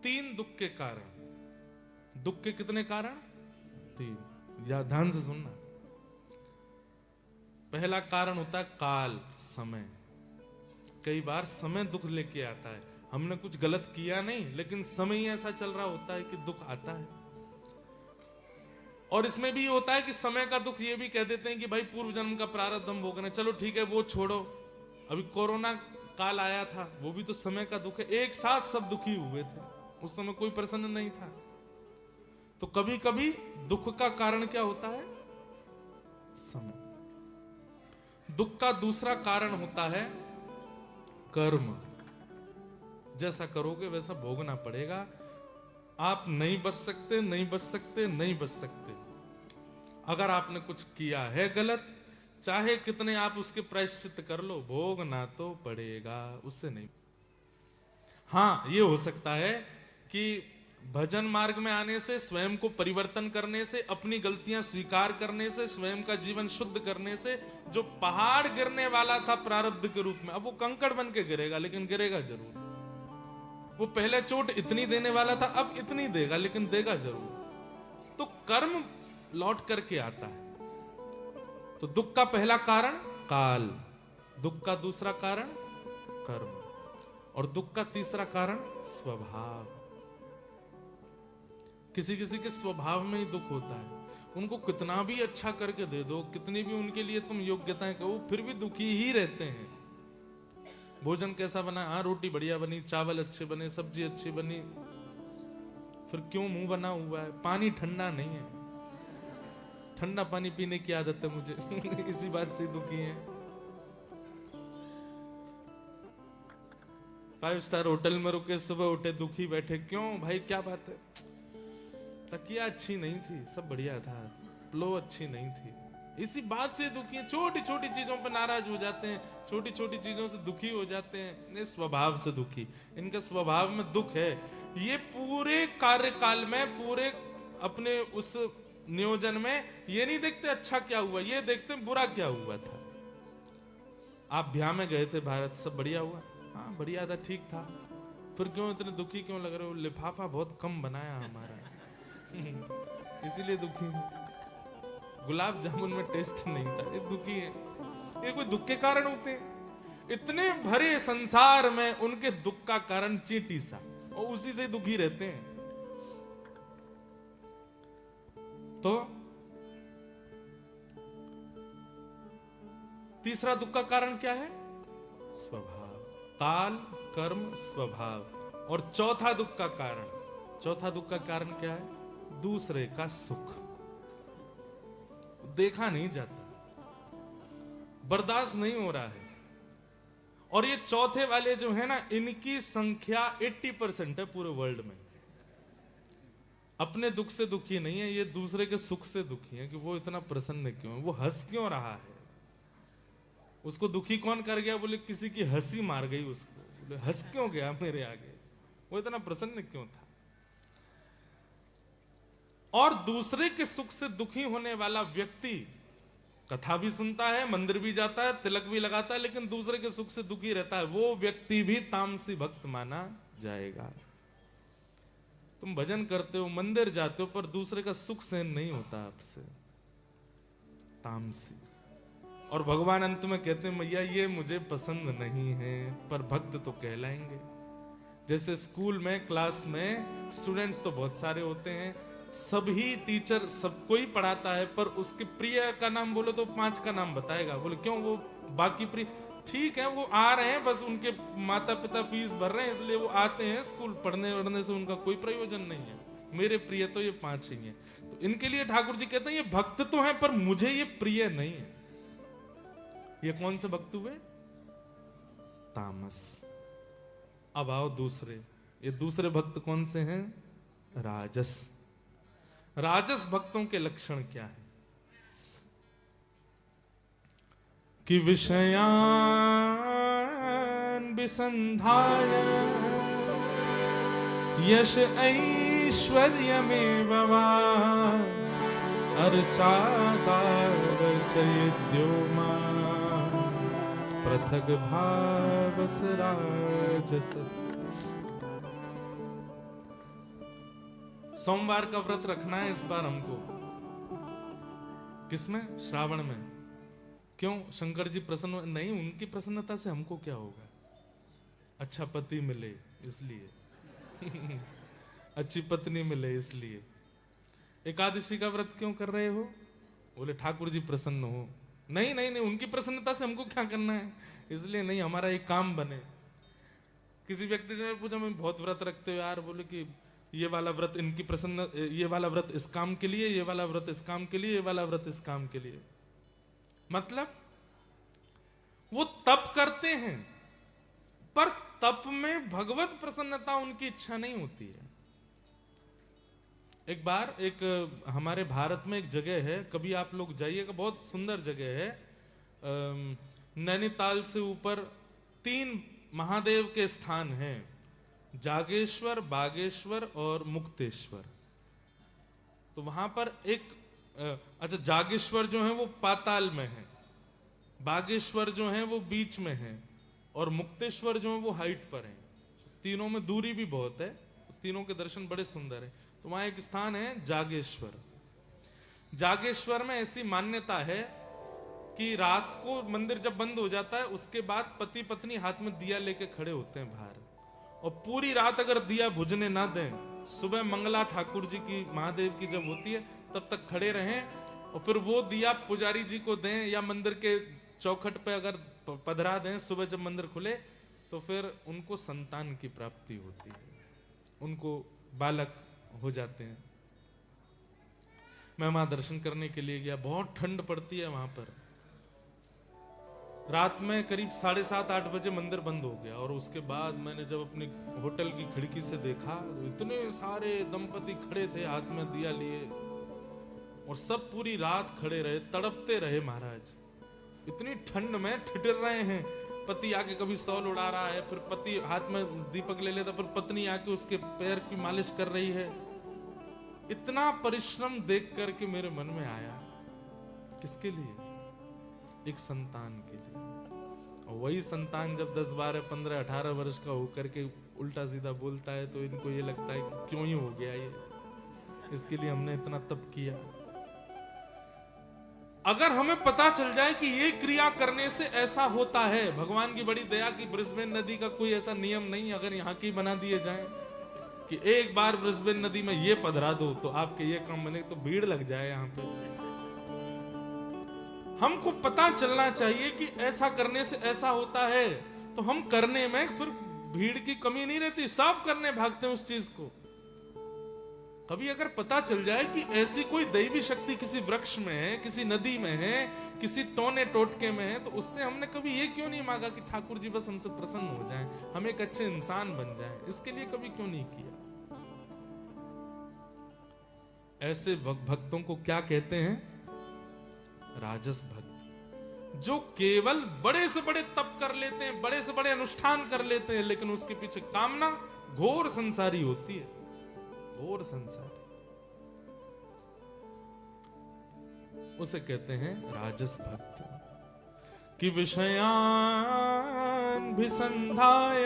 3 दुख के कारण। दुख के कितने कारण? 3। या ध्यान से सुनना। पहला कारण होता है काल, समय। कई बार समय दुख लेके आता है। हमने कुछ गलत किया नहीं, लेकिन समय ही ऐसा चल रहा होता है कि दुख आता है। और इसमें भी होता है कि समय का दुख ये भी कह देते हैं कि भाई पूर्व जन्म का प्रारब्ध हम भोग रहे हैं, चलो ठीक है वो छोड़ो। अभी कोरोना काल आया था, वो भी तो समय का दुख है। एक साथ सब दुखी हुए थे, उस समय कोई प्रसन्न नहीं था। तो कभी कभी दुख का कारण क्या होता है? समय। दुख का दूसरा कारण होता है कर्म। जैसा करोगे वैसा भोगना पड़ेगा। आप नहीं बच सकते, नहीं बच सकते, नहीं बच सकते। अगर आपने कुछ किया है गलत, चाहे कितने आप उसके प्रायश्चित कर लो, भोगना तो पड़ेगा, उससे नहीं। हाँ, ये हो सकता है कि भजन मार्ग में आने से, स्वयं को परिवर्तन करने से, अपनी गलतियां स्वीकार करने से, स्वयं का जीवन शुद्ध करने से, जो पहाड़ गिरने वाला था प्रारब्ध के रूप में, अब वो कंकड़ बन के गिरेगा, लेकिन गिरेगा जरूर। वो पहले चोट इतनी देने वाला था, अब इतनी देगा, लेकिन देगा जरूर। तो कर्म लौट करके आता है। तो दुख का पहला कारण काल, दुख का दूसरा कारण कर्म, और दुख का तीसरा कारण स्वभाव। किसी किसी के स्वभाव में ही दुख होता है। उनको कितना भी अच्छा करके दे दो, कितनी भी उनके लिए तुम योग्यताएं कहो, फिर भी दुखी ही रहते हैं। भोजन कैसा बना? हाँ, रोटी बढ़िया बनी, चावल अच्छे बने, सब्जी अच्छी बनी, फिर क्यों मुंह बना हुआ है? पानी ठंडा नहीं है, ठंडा पानी पीने की आदत है मुझे इसी बात से दुखी है। 5 स्टार होटल में रुके, सुबह उठे दुखी बैठे, क्यों भाई क्या बात है? तकिया अच्छी नहीं थी, सब बढ़िया था, प्लो अच्छी नहीं थी, इसी बात से दुखी है। छोटी छोटी चीजों पर नाराज हो जाते हैं, छोटी छोटी चीजों से दुखी हो जाते हैं। ये स्वभाव से दुखी, इनके स्वभाव में दुख है। ये पूरे कार्यकाल में, पूरे अपने उस नियोजन में ये नहीं देखते अच्छा क्या हुआ, ये देखते बुरा क्या हुआ था। आप ब्याह में गए थे भारत, सब बढ़िया हुआ? हाँ बढ़िया था, ठीक था, फिर क्यों इतने दुखी क्यों लग रहे हो? लिफाफा बहुत कम बनाया हमारा इसीलिए दुखी है। गुलाब जामुन में टेस्ट नहीं था, ये दुखी है। ये कोई दुख के कारण होते हैं? इतने भरे संसार में उनके दुख का कारण चींटी सा, और उसी से दुखी रहते हैं। तो तीसरा दुख का कारण क्या है? स्वभाव, काल, कर्म, स्वभाव। और चौथा दुख का कारण, चौथा दुख का कारण क्या है? दूसरे का सुख देखा नहीं जाता, बर्दाश्त नहीं हो रहा है। और ये चौथे वाले जो है ना, इनकी संख्या 80% है पूरे वर्ल्ड में। अपने दुख से दुखी नहीं है ये, दूसरे के सुख से दुखी है कि वो इतना प्रसन्न क्यों है, वो हंस क्यों रहा है। उसको दुखी कौन कर गया? बोले किसी की हंसी मार गई उसको। बोले हंस क्यों गया मेरे आगे, वो इतना प्रसन्न क्यों था। और दूसरे के सुख से दुखी होने वाला व्यक्ति कथा भी सुनता है, मंदिर भी जाता है, तिलक भी लगाता है, लेकिन दूसरे के सुख से दुखी रहता है, वो व्यक्ति भी तामसी भक्त माना जाएगा। तुम भजन करते हो, मंदिर जाते हो, पर दूसरे का सुख सहन नहीं होता आपसे, तामसी। और भगवान अंत में कहते हैं मैया ये मुझे पसंद नहीं है, पर भक्त तो कहलाएंगे। जैसे स्कूल में, क्लास में स्टूडेंट्स तो बहुत सारे होते हैं, सभी टीचर सबको ही पढ़ाता है, पर उसके प्रिय का नाम बोलो तो 5 का नाम बताएगा। बोले क्यों? वो बाकी प्रिय ठीक है, वो आ रहे हैं, बस उनके माता पिता फीस भर रहे हैं, इसलिए वो आते हैं स्कूल, पढ़ने वढ़ने से उनका कोई प्रयोजन नहीं है। मेरे प्रिय तो ये 5 ही हैं। तो इनके लिए ठाकुर जी कहते हैं ये भक्त तो हैं, पर मुझे ये प्रिय नहीं है। ये कौन से भक्त हुए? तामस। अब आओ दूसरे, ये दूसरे भक्त कौन से हैं? राजस। राजस भक्तों के लक्षण क्या है? कि विषयान विसंधाय यश ऐश्वर्यमेव वा अर्चाता वर्चयेद्यो मां पृथग भावस राजस। सोमवार का व्रत रखना है इस बार हमको। किसमें? श्रावण में। क्यों? शंकर जी प्रसन्न नहीं, उनकी प्रसन्नता से हमको क्या होगा? अच्छा पति मिले इसलिए अच्छी पत्नी मिले इसलिए। एकादशी का व्रत क्यों कर रहे हो? बोले ठाकुर जी प्रसन्न हो। नहीं नहीं नहीं, उनकी प्रसन्नता से हमको क्या करना है, इसलिए नहीं, हमारा एक काम बने। किसी व्यक्ति से पूछा, मैं बहुत व्रत रखते हो यार, बोले कि ये वाला व्रत इनकी प्रसन्न, ये वाला व्रत इस काम के लिए, ये वाला व्रत इस काम के लिए, ये वाला व्रत इस काम के लिए। मतलब वो तप करते हैं, पर तप में भगवत प्रसन्नता उनकी इच्छा नहीं होती है। एक बार एक हमारे भारत में एक जगह है, कभी आप लोग जाइएगा, बहुत सुंदर जगह है। नैनीताल से ऊपर 3 महादेव के स्थान हैं, जागेश्वर, बागेश्वर और मुक्तेश्वर। तो वहां पर एक अच्छा, जागेश्वर जो है वो पाताल में है, बागेश्वर जो है वो बीच में है, और मुक्तेश्वर जो है वो हाइट पर है। तीनों में दूरी भी बहुत है, तीनों के दर्शन बड़े सुंदर है। तो वहां एक स्थान है जागेश्वर। जागेश्वर में ऐसी मान्यता है कि रात को मंदिर जब बंद हो जाता है, उसके बाद पति पत्नी हाथ में दिया लेके खड़े होते हैं बाहर, और पूरी रात अगर दिया बुझने ना दें, सुबह मंगला ठाकुर जी की, महादेव की जब होती है तब तक खड़े रहें, और फिर वो दिया पुजारी जी को दें या मंदिर के चौखट पे अगर पधरा दें, सुबह जब मंदिर खुले तो फिर उनको संतान की प्राप्ति होती है, उनको बालक हो जाते हैं। मैं वहां दर्शन करने के लिए गया, बहुत ठंड पड़ती है वहां पर। रात में करीब 7:30-8 बजे मंदिर बंद हो गया, और उसके बाद मैंने जब अपने होटल की खिड़की से देखा तो इतने सारे दंपति खड़े थे हाथ में दिया लिए, और सब पूरी रात खड़े रहे, तड़पते रहे महाराज। इतनी ठंड में ठिठुर रहे हैं, पति आके कभी शॉल उड़ा रहा है, फिर पति हाथ में दीपक ले लेता, फिर पत्नी आके उसके पैर की मालिश कर रही है। इतना परिश्रम देख करके मेरे मन में आया, किसके लिए? एक संतान के लिए। और वही संतान जब 10, 12, 15, 18 वर्ष का होकर के उल्टा सीधा बोलता है, तो इनको ये लगता है कि क्यों ही हो गया ये, इसके लिए हमने इतना तप किया। अगर हमें पता चल जाए कि ये क्रिया करने से ऐसा होता है, भगवान की बड़ी दया की ब्रिस्बेन नदी का कोई ऐसा नियम नहीं, अगर यहाँ की बना दिए जाए कि एक बार ब्रिस्बेन नदी में ये पधरा दो तो आपके ये काम बने, तो भीड़ लग जाए यहाँ पे। हमको पता चलना चाहिए कि ऐसा करने से ऐसा होता है, तो हम करने में फिर भीड़ की कमी नहीं रहती, सब करने भागते हैं उस चीज को। कभी अगर पता चल जाए कि ऐसी कोई दैवी शक्ति किसी वृक्ष में है, किसी नदी में है, किसी टोने टोटके में है, तो उससे हमने कभी ये क्यों नहीं मांगा कि ठाकुर जी बस हमसे प्रसन्न हो जाएं, हम एक अच्छे इंसान बन जाएं, इसके लिए कभी क्यों नहीं किया? ऐसे भक्तों को क्या कहते हैं? राजस भक्त, जो केवल बड़े से बड़े तप कर लेते हैं, बड़े से बड़े अनुष्ठान कर लेते हैं, लेकिन उसके पीछे कामना घोर संसारी होती है, घोर संसारी। उसे कहते हैं राजस भक्त। कि विषयान भिसंधाय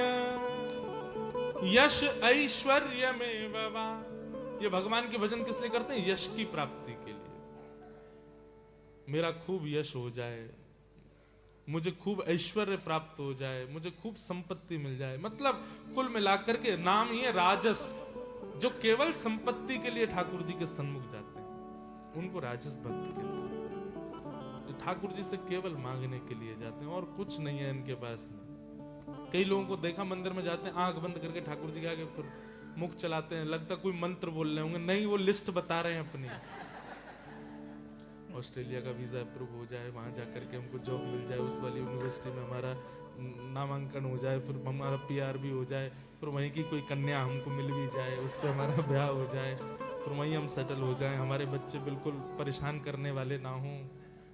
यश ऐश्वर्य में वा। ये भगवान के भजन किस लिए करते हैं? यश की प्राप्ति के लिए। मेरा खूब यश हो जाए, मुझे खूब ऐश्वर्य प्राप्त हो जाए, मुझे खूब संपत्ति मिल जाए। मतलब कुल मिलाकर के नाम ही है राजस। जो केवल संपत्ति के लिए ठाकुर जी के सन्मुख जाते हैं, उनको राजस भक्त कहते हैं। ठाकुर जी से केवल मांगने के लिए जाते हैं, और कुछ नहीं है इनके पास में। कई लोगों को देखा मंदिर में जाते हैं, आंख बंद करके ठाकुर जी के आगे फिर मुख चलाते हैं, लगता कोई मंत्र बोल रहे होंगे, नहीं, वो लिस्ट बता रहे हैं अपनी। ऑस्ट्रेलिया का वीजा अप्रूव हो जाए, वहां जाकर के हमको जॉब मिल जाए, उस वाली यूनिवर्सिटी में हमारा नामांकन हो जाए, फिर हमारा PR भी हो जाए, फिर वहीं की कोई कन्या हमको मिल भी जाए, उससे हमारा ब्याह हो जाए, फिर वहीं हम सेटल हो जाएं, हमारे बच्चे बिल्कुल परेशान करने वाले ना हों,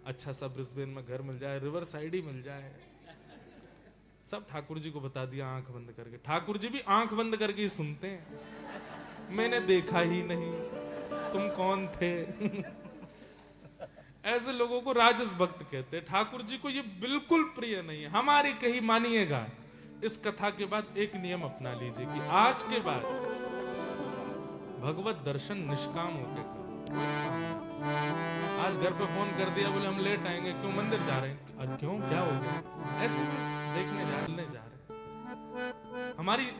अच्छा सा ब्रिस्बेन में घर मिल जाए, रिवर साइड ही मिल जाए। सब ठाकुर जी को बता दिया आंख बंद करके। ठाकुर जी भी आंख बंद करके ही सुनते हैं। मैंने देखा ही नहीं, तुम कौन थे? ऐसे लोगों को राजस भक्त कहते हैं। ठाकुर जी को ये बिल्कुल प्रिय नहीं है। हमारी कही मानिएगा, इस कथा के बाद एक नियम अपना लीजिए कि आज के बाद भगवत दर्शन निष्काम होके करो। आज घर पे फोन कर दिया, बोले हम लेट आएंगे, क्यों मंदिर जा रहे हैं? और क्यों, क्या हो गया? ऐसे देखने जा रहे।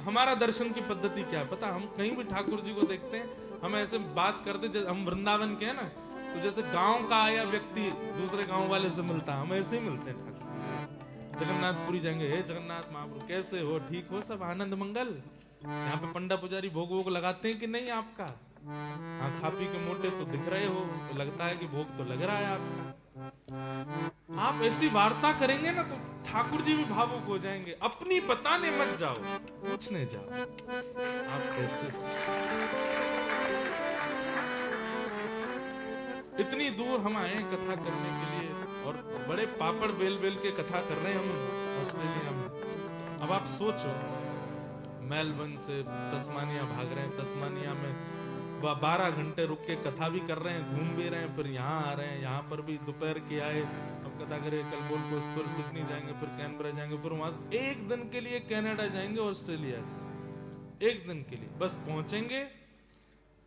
हमारा दर्शन की पद्धति क्या है पता? हम कहीं भी ठाकुर जी को देखते हैं, हम ऐसे बात करते, जैसे हम वृंदावन के हैं ना, तो जैसे गांव का आया व्यक्ति दूसरे गांव वाले से मिलता, हम ऐसे ही मिलते हैं ठाकुर। जगन्नाथपुरी जाएंगे, हे जगन्नाथ महाप्रभु कैसे हो, ठीक हो, सब आनंद मंगल। यहाँ पे पंडा पुजारी भोग वोग लगाते हैं कि नहीं आपका? हाँ, खा पी के मोटे तो दिख रहे हो, तो लगता है कि भोग तो लग रहा है आपका। आप ऐसी वार्ता करेंगे ना तो ठाकुर जी भी भावुक हो जाएंगे। अपनी बताने मत जाओ, पूछने जाओ आप कैसे। इतनी दूर हम आए कथा करने के लिए, और बड़े पापड़ बेल बेल के कथा कर रहे हैं हम ऑस्ट्रेलिया में। अब आप सोचो, मेलबर्न से तस्मानिया भाग रहे हैं, तस्मानिया में 12 घंटे रुक के कथा भी कर रहे हैं, घूम भी रहे हैं, फिर यहाँ आ रहे हैं, यहाँ पर भी दोपहर के आए, अब कथा करें, कल गोल्ड कोस्ट पर सिडनी जाएंगे, फिर कैनबरा जाएंगे, फिर वहां से एक दिन के लिए कनाडा जाएंगे ऑस्ट्रेलिया से, एक दिन के लिए बस पहुंचेंगे,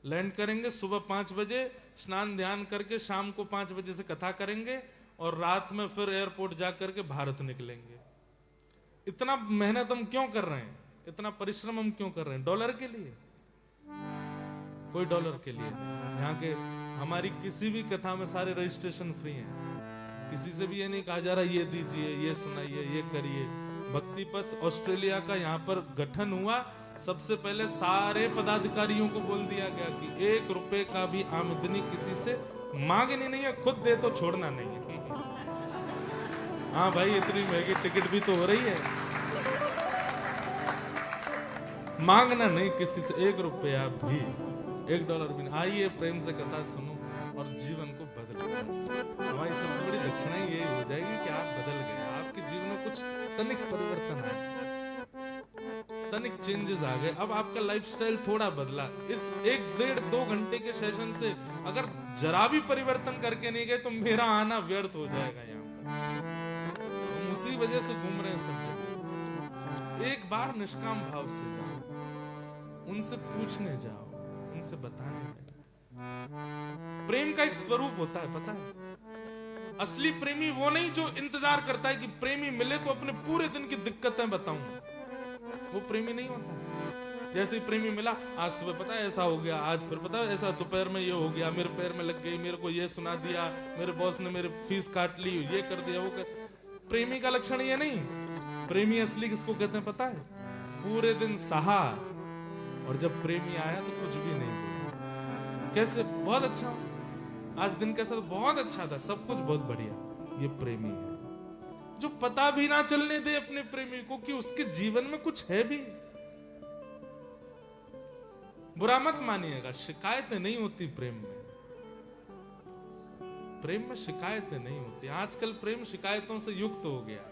लैंड करेंगे सुबह 5 बजे, स्नान ध्यान करके शाम को 5 बजे से कथा करेंगे, और रात में फिर एयरपोर्ट जा करके भारत निकलेंगे। इतना मेहनत हम क्यों कर रहे हैं? इतना परिश्रम हम क्यों कर रहे हैं? डॉलर के लिए? कोई डॉलर के लिए नहीं। यहाँ के हमारी किसी भी कथा में सारे रजिस्ट्रेशन फ्री हैं, किसी से भी ये नहीं कहा जा रहा ये दीजिए, ये सुनाइए, ये करिए। भक्ति पथ ऑस्ट्रेलिया का यहाँ पर गठन हुआ, सबसे पहले सारे पदाधिकारियों को बोल दिया गया कि 1 रुपए का भी आमदनी किसी से मांगनी नहीं है, खुद दे तो छोड़ना नहीं है। हाँ भाई, इतनी महंगी टिकट भी तो हो रही है, मांगना नहीं किसी से 1 रुपया भी, $1 भी नहीं। आइए प्रेम से कथा सुनो और जीवन को बदलो। हमारी सबसे बड़ी दक्षिणा यही हो जाएगी कि आप बदल गए, आपके जीवन में कुछ तनिक परिवर्तन आए, तनिक चेंजेस आ गए। अब आपका लाइफस्टाइल थोड़ा बदला। इस 1-1.5-2 घंटे के सेशन से अगर जरा भी परिवर्तन करके नहीं गए तो मेरा आना व्यर्थ हो जाएगा। यहाँ पर हम उसी वजह से घूम रहे हैं सब जगह। एक बार निष्काम भाव से जाओ, उनसे पूछने जाओ, उनसे बताने जाओ। प्रेम का एक स्वरूप होता है पता है? असली प्रेमी वो नहीं जो इंतजार करता है कि प्रेमी मिले तो अपने पूरे दिन की दिक्कतें बताऊं, वो प्रेमी नहीं होता। जैसे ही प्रेमी मिला, आज सुबह पता है ऐसा हो गया, आज फिर पता है ऐसा, दोपहर में ये हो गया, मेरे पैर में लग गई, मेरे को ये सुना दिया, मेरे बॉस ने मेरी फीस काट ली, ये कर दिया, वो कर। प्रेमी का लक्षण ये नहीं। प्रेमी असली किसको कहते हैं पता है? पूरे दिन सहा और जब प्रेमी आया तो कुछ भी नहीं बोला। कैसे? बहुत अच्छा, आज दिन कैसा? बहुत अच्छा था, सब कुछ बहुत बढ़िया। ये प्रेमी है जो पता भी ना चलने दे अपने प्रेमी को कि उसके जीवन में कुछ है भी। बुरा मत मानिएगा, शिकायतें नहीं होती प्रेम में। प्रेम में शिकायतें नहीं होती। आजकल प्रेम शिकायतों से युक्त हो गया।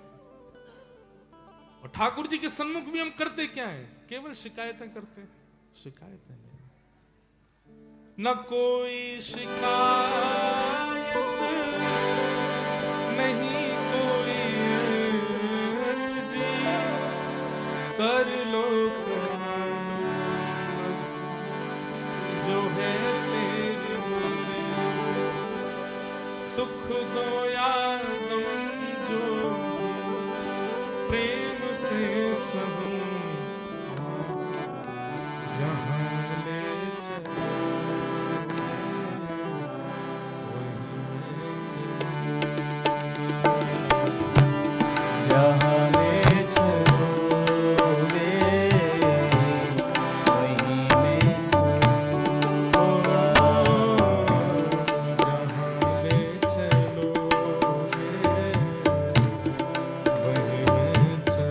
और ठाकुर जी के सन्मुख भी हम करते क्या है? केवल शिकायतें करते हैं, शिकायतें नहीं। न कोई शिकायत नहीं, कोई जी कर लो जो है तेरी मर्जी, सुख दो या गम जो प्रेम से सहूं, जहां ले चले वहीं मैं चलूं, जहां ले चलोगे वहीं मैं चलूंगा, जहां ले चलोगे वहीं मैं चलूंगा।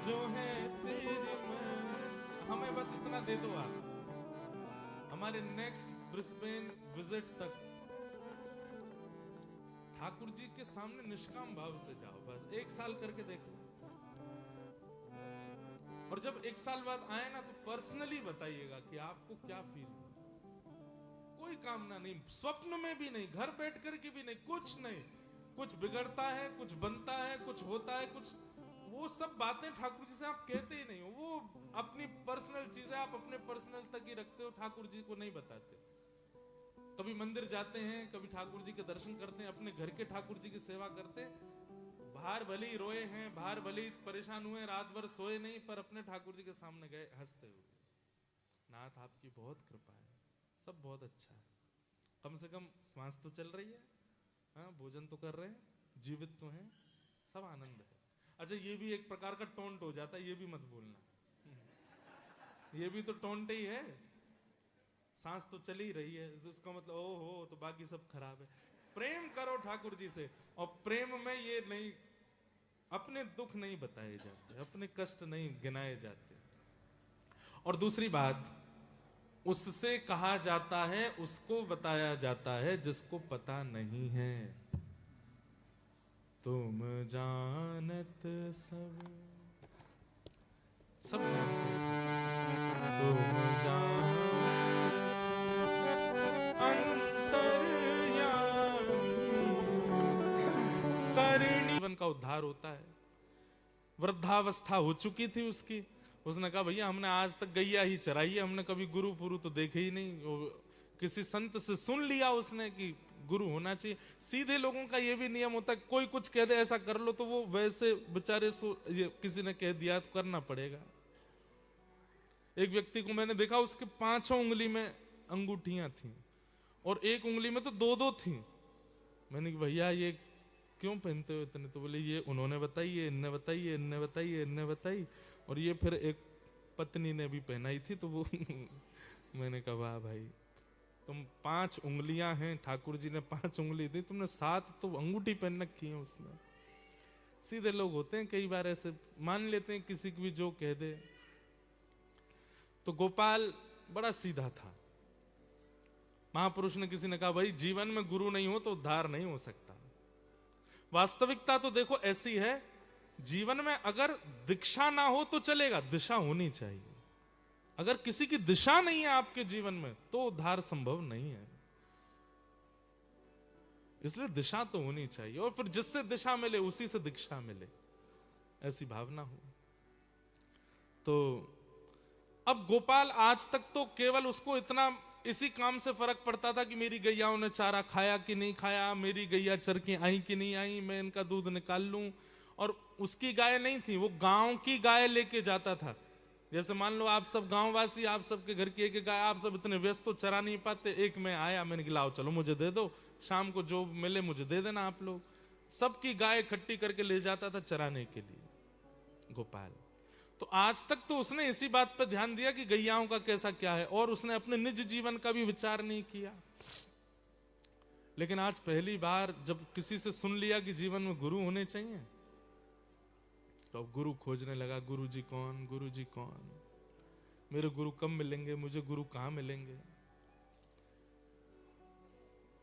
जो है तेरे में। हमें बस इतना दे दो आप, हमारे नेक्स्ट ब्रिस्बेन विजिट तक ठाकुर जी के सामने निष्काम भाव से जाओ, बस 1 साल करके देखो। और जब 1 साल बाद आए ना तो पर्सनली बताइएगा कि आपको क्या फील हुआ। कोई कामना नहीं, स्वप्न में भी नहीं, घर बैठ करके भी नहीं, कुछ नहीं। कुछ बिगड़ता है, कुछ बनता है, कुछ होता है, कुछ वो सब बातें ठाकुर जी से आप कहते ही नहीं हो। वो अपनी पर्सनल चीजें आप अपने पर्सनल तक ही रखते हो, ठाकुर जी को नहीं बताते। कभी मंदिर जाते हैं, कभी ठाकुर जी के दर्शन करते हैं, अपने घर के ठाकुर जी की सेवा करते हैं। बाहर भले ही रोए हैं, बाहर भले ही परेशान हुए, रात भर सोए नहीं, पर अपने ठाकुर जी के सामने गए हंसते हुए, नाथ आपकी बहुत कृपा है, सब बहुत अच्छा है, कम से कम सांस तो चल रही है, हाँ भोजन तो कर रहे हैं, जीवित तो हैं, सब आनंद है। अच्छा ये भी एक प्रकार का टोंट हो जाता है, ये भी मत बोलना, ये भी तो टोंट ही है। सांस तो चल ही रही है तो उसका मतलब ओ हो तो बाकी सब खराब है। प्रेम करो ठाकुर जी से, और प्रेम में ये नहीं, अपने दुख नहीं बताए जाते, अपने कष्ट नहीं गिनाए जाते। और दूसरी बात, उससे कहा जाता है, उसको बताया जाता है जिसको पता नहीं है। तुम जानत सब जानते हैं, तुम जानत अंतर्यामी जीवन का उद्धार होता है। वृद्धावस्था हो चुकी थी उसकी, उसने कहा भैया हमने आज तक गैया ही चराई है, हमने कभी गुरु पुरु तो देखे ही नहीं। किसी संत से सुन लिया उसने कि गुरु होना चाहिए। सीधे लोगों का ये भी नियम होता है, कोई कुछ कह दे ऐसा कर लो तो वो वैसे बेचारे किसी ने कह दिया तो करना पड़ेगा। एक व्यक्ति को मैंने देखा, उसके 5 उंगली में अंगूठियां थी और एक उंगली में तो 2-2 थी। मैंने कहा भैया ये क्यों पहनते हो इतने? तो बोले ये उन्होंने बताई, ये इनने बताई, ये इनने बताई, ये इनने बताई, और ये फिर एक पत्नी ने भी पहनाई थी तो वो मैंने कहा वाह भाई, तुम 5 उंगलियां हैं, ठाकुर जी ने 5 उंगली दी, तुमने 7 तो अंगूठी पहन रखी है उसमें। सीधे लोग होते हैं, कई बार ऐसे मान लेते हैं किसी की भी जो कह दे। तो गोपाल बड़ा सीधा था। महापुरुष ने किसी ने कहा भाई जीवन में गुरु नहीं हो तो उद्धार नहीं हो सकता। वास्तविकता तो देखो ऐसी है, जीवन में अगर दीक्षा ना हो तो चलेगा, दिशा होनी चाहिए। अगर किसी की दिशा नहीं है आपके जीवन में तो उद्धार संभव नहीं है। इसलिए दिशा तो होनी चाहिए, और फिर जिससे दिशा मिले उसी से दीक्षा मिले, ऐसी भावना हो। तो अब गोपाल आज तक तो केवल उसको इतना इसी काम से फर्क पड़ता था कि मेरी गैयाओं ने चारा खाया कि नहीं खाया, मेरी गैया चर के आई कि नहीं आई, मैं इनका दूध निकाल लूं। और उसकी गाय नहीं थी, वो गांव की गाय लेके जाता था। जैसे मान लो आप सब गांववासी, आप सबके घर की एक गाय, आप सब इतने व्यस्त तो चरा नहीं पाते। एक मैं आया, मैंने कहा लाओ चलो मुझे दे दो, शाम को जो मिले मुझे दे देना आप लोग। सबकी गाय इकट्ठी करके ले जाता था चराने के लिए गोपाल। तो आज तक तो उसने इसी बात पर ध्यान दिया कि गैयाओं का कैसा क्या है, और उसने अपने निज जीवन का भी विचार नहीं किया। लेकिन आज पहली बार जब किसी से सुन लिया कि जीवन में गुरु होने चाहिए, तो अब गुरु खोजने लगा। गुरु जी कौन, गुरु जी कौन, मेरे गुरु कब मिलेंगे, मुझे गुरु कहां मिलेंगे।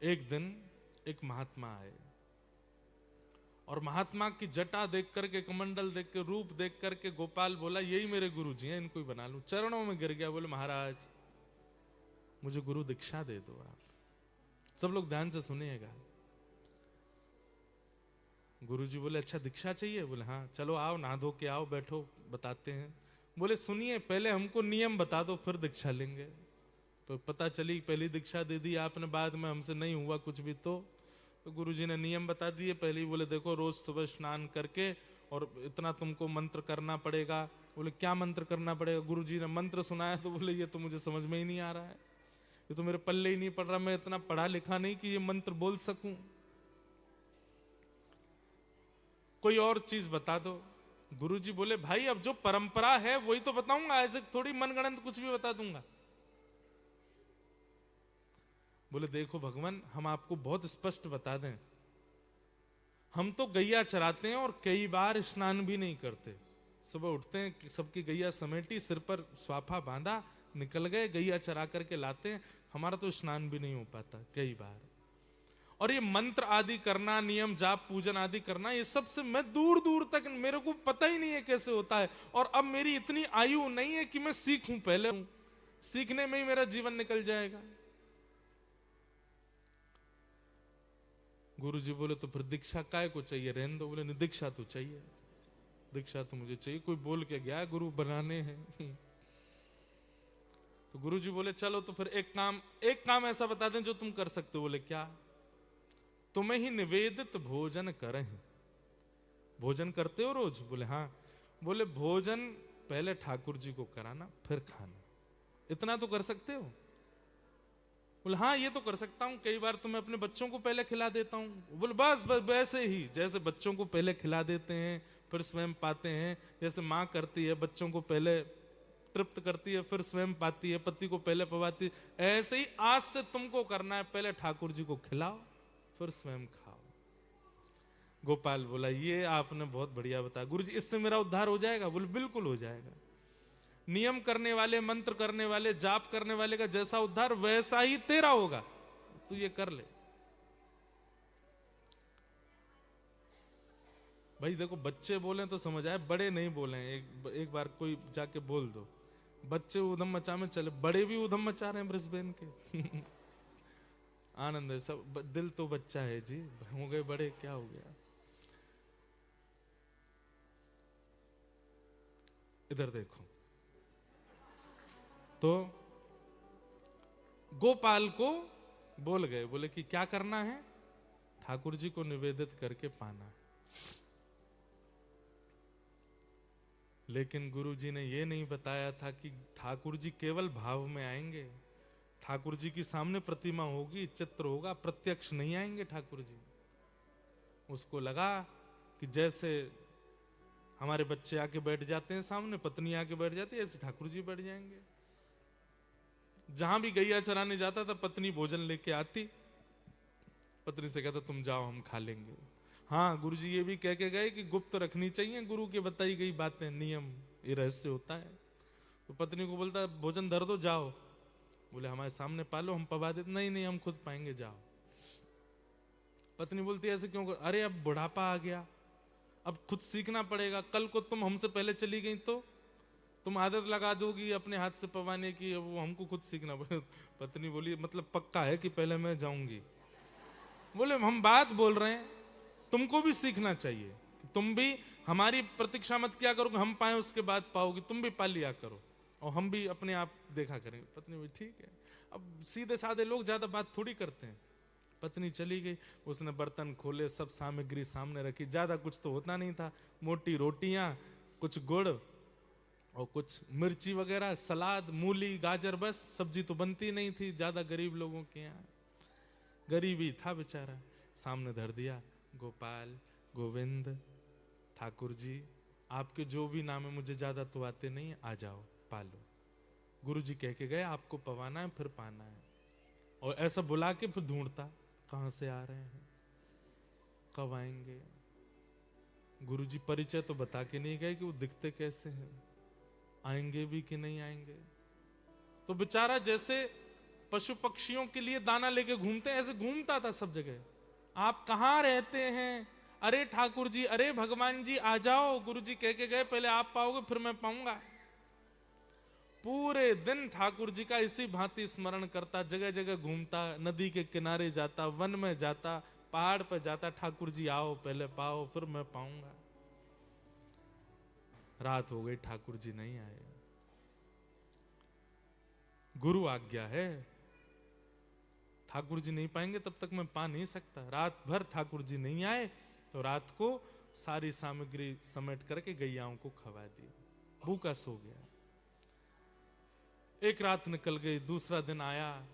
एक दिन एक महात्मा आए, और महात्मा की जटा देख करके, कमंडल देख के, रूप देख करके गोपाल बोला यही मेरे गुरु जी हैं, इनको ही बना लूं। चरणों में गिर गया, बोले महाराज मुझे गुरु दीक्षा दे दो आप। सब लोग ध्यान से सुनिएगा। गुरु जी बोले अच्छा दीक्षा चाहिए? बोले हाँ, चलो आओ नहा धो के आओ, बैठो बताते हैं। बोले सुनिए पहले हमको नियम बता दो फिर दीक्षा लेंगे। तो पता चली पहली दीक्षा दे दी आपने, बाद में हमसे नहीं हुआ कुछ भी। तो गुरुजी ने नियम बता दिए। पहले ही बोले देखो रोज सुबह स्नान करके और इतना तुमको मंत्र करना पड़ेगा। बोले क्या मंत्र करना पड़ेगा? गुरुजी ने मंत्र सुनाया तो बोले ये तो मुझे समझ में ही नहीं आ रहा है, ये तो मेरे पल्ले ही नहीं पड़ रहा, मैं इतना पढ़ा लिखा नहीं कि ये मंत्र बोल सकूं। कोई और चीज बता दो। गुरुजी बोले भाई अब जो परंपरा है वही तो बताऊंगा, ऐसे थोड़ी मनगढ़ंत कुछ भी बता दूंगा। बोले देखो भगवान हम आपको बहुत स्पष्ट बता दें, हम तो गैया चराते हैं और कई बार स्नान भी नहीं करते, सुबह उठते हैं, सबकी गैया समेटी, सिर पर स्वाफा बांधा, निकल गए, गैया चरा करके लाते हैं। हमारा तो स्नान भी नहीं हो पाता कई बार। और ये मंत्र आदि करना, नियम जाप पूजन आदि करना, ये सबसे मैं दूर दूर तक मेरे को पता ही नहीं है कैसे होता है। और अब मेरी इतनी आयु नहीं है कि मैं सीखूं, पहले हूं, सीखने में ही मेरा जीवन निकल जाएगा। गुरुजी बोले तो फिर दीक्षा काय को चाहिए, रहने दो। बोले नहीं, दीक्षा तो चाहिए, दीक्षा तो मुझे चाहिए, कोई बोल के गया गुरु बनाने हैं। तो गुरुजी बोले चलो तो फिर एक काम ऐसा बता दें जो तुम कर सकते हो। बोले क्या? तुम्हें ही निवेदित भोजन करें। भोजन करते हो रोज? बोले हाँ। बोले भोजन पहले ठाकुर जी को कराना, फिर खाना, इतना तो कर सकते हो? बोले हाँ ये तो कर सकता हूं, कई बार तो मैं अपने बच्चों को पहले खिला देता हूं। बोले बस वैसे ही जैसे बच्चों को पहले खिला देते हैं फिर स्वयं पाते हैं, जैसे माँ करती है, बच्चों को पहले तृप्त करती है फिर स्वयं पाती है, पति को पहले पवाती है, ऐसे ही आज से तुमको करना है, पहले ठाकुर जी को खिलाओ फिर स्वयं खाओ। गोपाल बोला ये आपने बहुत बढ़िया बताया गुरुजी, इससे मेरा उद्धार हो जाएगा? बोले बिल्कुल हो जाएगा। नियम करने वाले, मंत्र करने वाले, जाप करने वाले का जैसा उद्धार वैसा ही तेरा होगा, तू ये कर ले। भाई देखो, बच्चे बोले तो समझ आए, बड़े नहीं बोले। एक बार कोई जाके बोल दो, बच्चे उधम मचा में चले, बड़े भी उधम मचा रहे हैं ब्रिस्बेन के। आनंद है सब, दिल तो बच्चा है जी, हो गए बड़े क्या हो गया। इधर देखो, तो गोपाल को बोल गए, बोले कि क्या करना है? ठाकुर जी को निवेदित करके पाना है। लेकिन गुरु जी ने ये नहीं बताया था कि ठाकुर जी केवल भाव में आएंगे, ठाकुर जी की सामने प्रतिमा होगी, चित्र होगा, प्रत्यक्ष नहीं आएंगे ठाकुर जी। उसको लगा कि जैसे हमारे बच्चे आके बैठ जाते हैं सामने, पत्नी आके बैठ जाती है, ऐसे ठाकुर जी बैठ जाएंगे। जहां भी गैया चराने जाता था, पत्नी भोजन लेके आती, पत्नी से कहता तुम जाओ हम खा लेंगे। हाँ, गुरु जी ये भी कह के गए कि गुप्त रखनी चाहिए गुरु की बताई गई बातें, नियम, ये रहस्य होता है। तो पत्नी को बोलता भोजन धर दो, जाओ। बोले हमारे सामने पालो, हम पवा देते। नहीं नहीं, हम खुद पाएंगे, जाओ। पत्नी बोलती ऐसे क्यों कर? अरे अब बुढ़ापा आ गया, अब खुद सीखना पड़ेगा। कल को तुम हमसे पहले चली गई तो तुम आदत लगा दोगी अपने हाथ से पवाने की, वो हमको खुद सीखना पड़ेगा। पत्नी बोली मतलब पक्का है कि पहले मैं जाऊंगी? बोले हम बात बोल रहे हैं, तुमको भी सीखना चाहिए, तुम भी हमारी प्रतीक्षा मत किया करो कि हम पाए उसके बाद पाओगी, तुम भी पा लिया करो और हम भी अपने आप देखा करेंगे। पत्नी बोली ठीक है। अब सीधे साधे लोग ज्यादा बात थोड़ी करते हैं। पत्नी चली गई, उसने बर्तन खोले, सब सामग्री सामने रखी, ज्यादा कुछ तो होता नहीं था, मोटी रोटियां, कुछ गुड़ और कुछ मिर्ची वगैरह, सलाद, मूली, गाजर, बस। सब्जी तो बनती नहीं थी ज्यादा गरीब लोगों के यहाँ, गरीबी था बेचारा। सामने धर दिया, गोपाल, गोविंद, ठाकुर जी, आपके जो भी नाम है मुझे ज्यादा तो आते नहीं, आ जाओ पालो। गुरु जी कह के गए आपको पवाना है फिर पाना है। और ऐसा बुला के फिर ढूंढता कहां से आ रहे हैं, कब आएंगे। गुरु जी परिचय तो बता के नहीं गए कि वो दिखते कैसे हैं, आएंगे भी कि नहीं आएंगे। तो बेचारा जैसे पशु पक्षियों के लिए दाना लेके घूमते हैं, ऐसे घूमता था सब जगह। आप कहाँ रहते हैं? अरे ठाकुर जी, अरे भगवान जी आ जाओ। गुरु जी कह के गए पहले आप पाओगे फिर मैं पाऊंगा। पूरे दिन ठाकुर जी का इसी भांति स्मरण करता, जगह जगह घूमता, नदी के किनारे जाता, वन में जाता, पहाड़ पर जाता, ठाकुर जी आओ पहले पाओ फिर मैं पाऊंगा। रात हो गई, ठाकुर जी नहीं आए। गुरु आज्ञा है, ठाकुर जी नहीं पाएंगे तब तक मैं पा नहीं सकता। रात भर ठाकुर जी नहीं आए तो रात को सारी सामग्री समेट करके गैयाओं को खवा दी, भूखा सो गया। एक रात निकल गई, दूसरा दिन आया,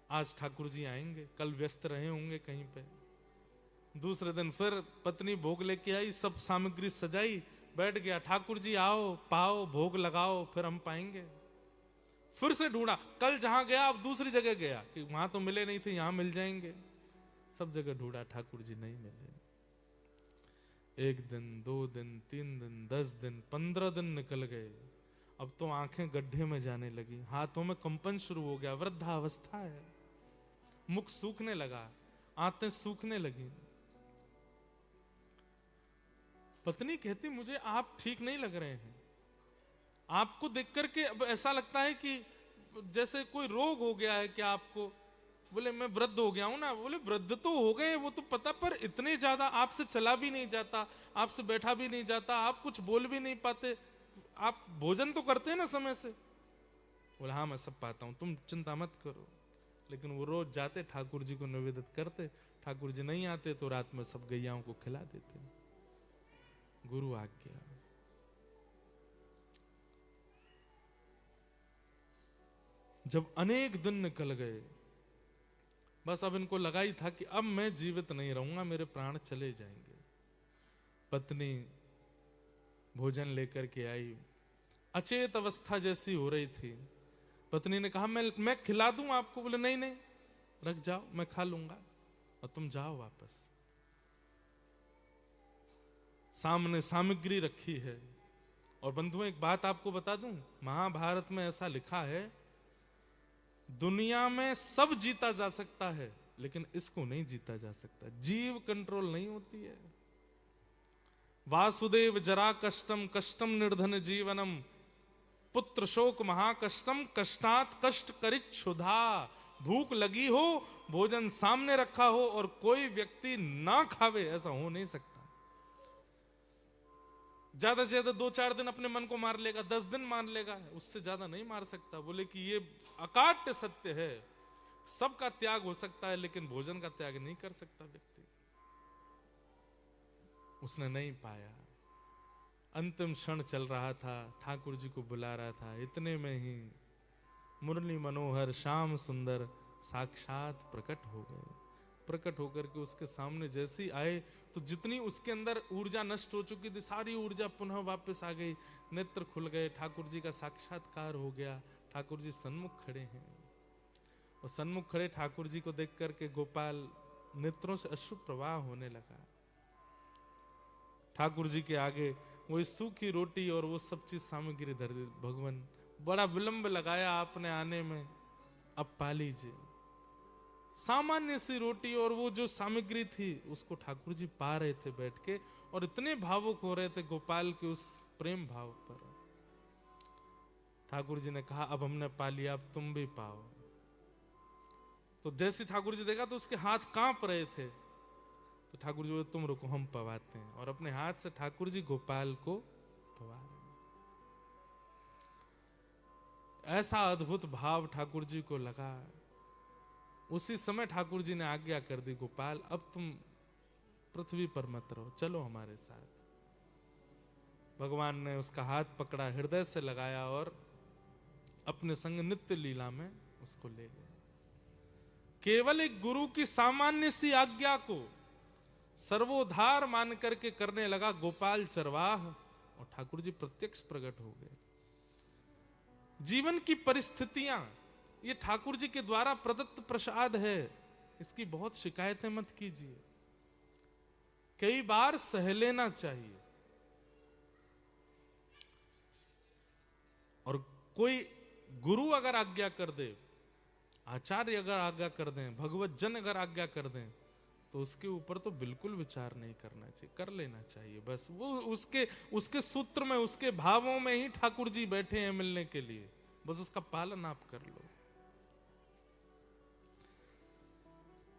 आज ठाकुर जी आएंगे, कल व्यस्त रहे होंगे कहीं पे। दूसरे दिन फिर पत्नी भोग लेके आई, सब सामग्री सजाई, बैठ गया, ठाकुर जी आओ पाओ भोग लगाओ फिर हम पाएंगे। फिर से ढूंढा, कल जहां गया अब दूसरी जगह गया कि वहां तो मिले नहीं थे, यहां मिल जाएंगे। सब जगह ढूंढा, ठाकुर जी नहीं मिले। 1 दिन, 2 दिन, 3 दिन, 10 दिन, 15 दिन निकल गए। अब तो आंखें गड्ढे में जाने लगी, हाथों में कंपन शुरू हो गया, वृद्धावस्था है, मुख सूखने लगा, आंतें सूखने लगी। पत्नी कहती मुझे आप ठीक नहीं लग रहे हैं, आपको देख करके अब ऐसा लगता है कि जैसे कोई रोग हो गया है क्या आपको? बोले मैं वृद्ध हो गया हूं ना। बोले वृद्ध तो हो गए वो तो पता, पर इतने ज्यादा आपसे चला भी नहीं जाता, आपसे बैठा भी नहीं जाता, आप कुछ बोल भी नहीं पाते, आप भोजन तो करते हैं ना समय से? बोले हाँ मैं सब पाता हूं, तुम चिंता मत करो। लेकिन वो रोज जाते ठाकुर जी को निवेदित करते, ठाकुर जी नहीं आते तो रात में सब गैयाओं को खिला देते। गुरु आज्ञा। जब अनेक दिन निकल गए, बस अब इनको लगा ही था कि अब मैं जीवित नहीं रहूंगा, मेरे प्राण चले जाएंगे। पत्नी भोजन लेकर के आई, अचेत अवस्था जैसी हो रही थी। पत्नी ने कहा मैं खिला दूं आपको। बोले नहीं नहीं, रख जाओ, मैं खा लूंगा और तुम जाओ वापस। सामने सामग्री रखी है। और बंधुओं एक बात आपको बता दूं, महाभारत में ऐसा लिखा है, दुनिया में सब जीता जा सकता है लेकिन इसको नहीं जीता जा सकता। जीव कंट्रोल नहीं होती है। वासुदेव जरा कष्टम कष्टम निर्धन जीवनम, पुत्र शोक महाकष्टम कष्टात कष्ट करित क्षुधा। भूख लगी हो, भोजन सामने रखा हो और कोई व्यक्ति ना खावे, ऐसा हो नहीं सकता। ज्यादा से ज्यादा 2-4 दिन अपने मन को मार लेगा, 10 दिन मार लेगा, उससे ज्यादा नहीं मार सकता। बोले कि ये अकाट्य सत्य है, सबका त्याग हो सकता है लेकिन भोजन का त्याग नहीं कर सकता व्यक्ति। उसने नहीं पाया। अंतिम क्षण चल रहा था, ठाकुर जी को बुला रहा था। इतने में ही मुरली मनोहर श्याम सुंदर साक्षात प्रकट हो गए। प्रकट होकर के उसके सामने जैसे ही आए तो जितनी उसके अंदर ऊर्जा नष्ट हो चुकी थी, सारी ऊर्जा पुनः वापस आ गई। नेत्र खुल गए, ठाकुर जी का साक्षात्कार हो गया। ठाकुर जी सन्मुख खड़े हैं और सन्मुख खड़े ठाकुर जी को देख करके गोपाल नेत्रों से अश्रु प्रवाह होने लगा। ठाकुर जी के आगे वो सूखी रोटी और वो सब चीज सामग्री धर दी। भगवान बड़ा विलंब लगाया आपने आने में, अब पा लीजिए। सामान्य सी रोटी और वो जो सामग्री थी उसको ठाकुर जी पा रहे थे बैठ के, और इतने भावुक हो रहे थे गोपाल के उस प्रेम भाव पर। ठाकुर जी ने कहा अब हमने पा लिया, अब तुम भी पाओ। तो जैसे ठाकुर जी देखा तो उसके हाथ कांप रहे थे। तो ठाकुर जी बोले तुम रुको, हम पवाते हैं। और अपने हाथ से ठाकुर जी गोपाल को पवा रहे। ऐसा अद्भुत भाव ठाकुर जी को लगा। उसी समय ठाकुर जी ने आज्ञा कर दी, गोपाल अब तुम पृथ्वी पर मत रहो, चलो हमारे साथ। भगवान ने उसका हाथ पकड़ा, हृदय से लगाया और अपने संग नित्य लीला में उसको ले गए। केवल एक गुरु की सामान्य सी आज्ञा को सर्वोद्धार मान करके करने लगा गोपाल चरवाह, और ठाकुर जी प्रत्यक्ष प्रकट हो गए। जीवन की परिस्थितियां ये ठाकुर जी के द्वारा प्रदत्त प्रसाद है, इसकी बहुत शिकायतें मत कीजिए। कई बार सह लेना चाहिए। और कोई गुरु अगर आज्ञा कर दे, आचार्य अगर आज्ञा कर दें, भगवत जन अगर आज्ञा कर दें, तो उसके ऊपर तो बिल्कुल विचार नहीं करना चाहिए, कर लेना चाहिए। बस वो उसके सूत्र में, उसके भावों में ही ठाकुर जी बैठे हैं मिलने के लिए, बस उसका पालन आप कर लो।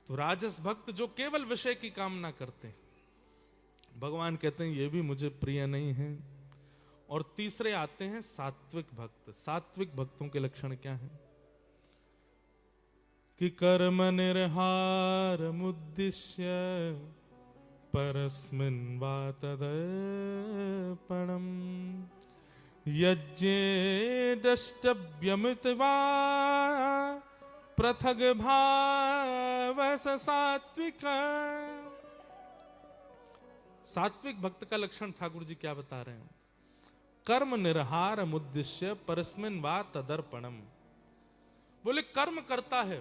तो राजस भक्त जो केवल विषय की कामना करते हैं, भगवान कहते हैं ये भी मुझे प्रिय नहीं है। और तीसरे आते हैं सात्विक भक्त। सात्विक भक्तों के लक्षण क्या हैं? कि कर्म निर्हार मुद्दिश्य परस्मिन् वा तदर्पणम् यज्ञे दष्टव्यमृत वा पृथग भाव सात्विक। सात्विक भक्त का लक्षण ठाकुर जी क्या बता रहे हैं? कर्म निर्हार मुद्दिश्य परस्मिन् वा तदर्पणम्। बोले कर्म करता है